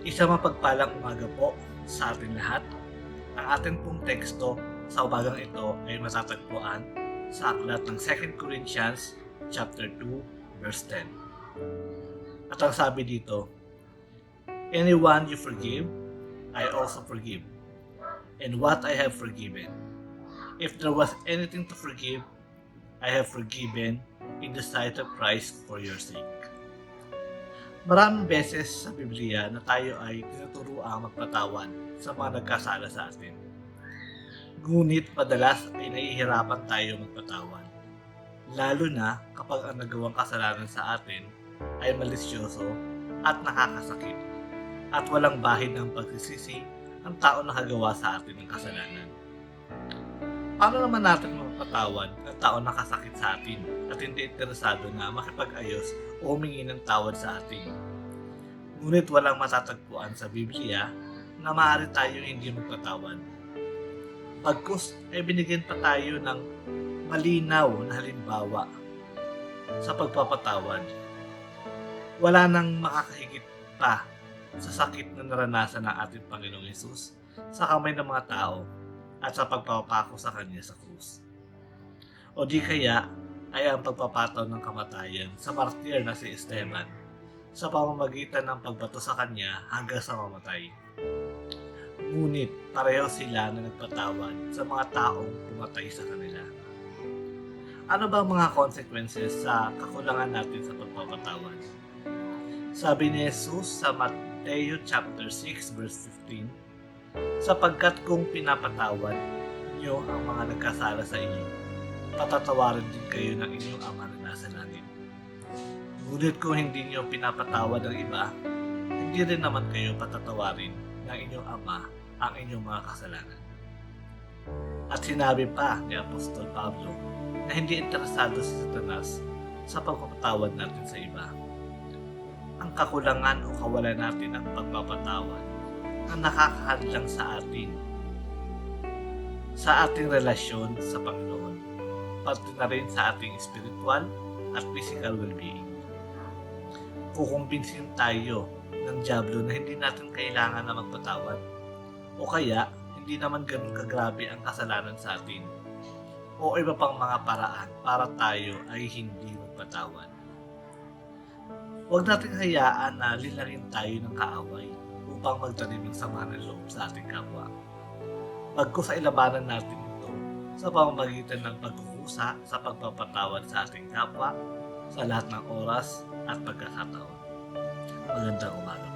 Isang mapagpalang umaga po sa ating lahat. Ang ating pong teksto sa umagang ito ay matatagpuan sa aklat ng 2 Corinthians chapter 2 verse 10. At ang sabi dito, "Anyone you forgive, I also forgive. And what I have forgiven, if there was anything to forgive, I have forgiven in the sight of Christ for your sake." Maraming beses sa Biblia na tayo ay tinuturuang magpatawad sa mga nagkasala sa atin. Ngunit madalas ay nahihirapan tayo magpatawad. Lalo na kapag ang nagawang kasalanan sa atin ay malisyoso at nakakasakit at walang bahid ng pagsisisi ang tao na nakagawa sa atin ng kasalanan. Paano naman natin mapatawad ang tao na nakasakit sa atin at hindi interesado na makipag-ayos o humingi ng tawad sa atin? Ngunit walang matatagpuan sa Biblia na maaari tayo hindi magpatawad. Pagkus ay binigyan pa tayo ng malinaw na halimbawa sa pagpapatawad. Wala nang makakahigit pa sa sakit na naranasan ng ating Panginoong Hesus sa kamay ng mga tao at sa pagpapako sa Kanya sa krus. O di kaya ay ang pagpapataw ng kamatayan sa martir na si Esteban sa pamamagitan ng pagbato sa Kanya hanggang sa mamatay. Ngunit pareho sila na nagpatawad sa mga taong pumatay sa kanila. Ano ba ang mga consequences sa kakulangan natin sa pagpapatawad? Sabi ni Jesus sa Mateo chapter 6 verse 15, "Sapagkat kung pinapatawad niyo ang mga nagkasala sa inyo, patatawarin din kayo ng inyong Ama na nasa langit. Ngunit kung hindi niyo pinapatawad ang iba, hindi rin naman kayo patatawarin ng inyong Ama ang inyong mga kasalanan." At sinabi pa ni Apostol Pablo na hindi interesado si Satanas sa pagpapatawad natin sa iba. Ang kakulangan o kawalan natin ng pagpapatawad ang nakakahadlang sa ating relasyon sa Panginoon, pati na rin sa ating spiritual at physical well-being. Kukumbinsin tayo ng dyablo na hindi natin kailangan na magpatawad, o kaya hindi naman ganun kagrabe ang kasalanan sa atin, o iba pang mga paraan para tayo ay hindi magpatawad. Huwag nating hayaan na linangin tayo ng kaaway upang magtanim ng sama ng loob sa ating kapwa. Bagkus ay labanan natin ito sa pamamagitan ng pagkukusa sa pagpapatawad sa ating kapwa sa lahat ng oras at pagkakataon. Magandang umaga.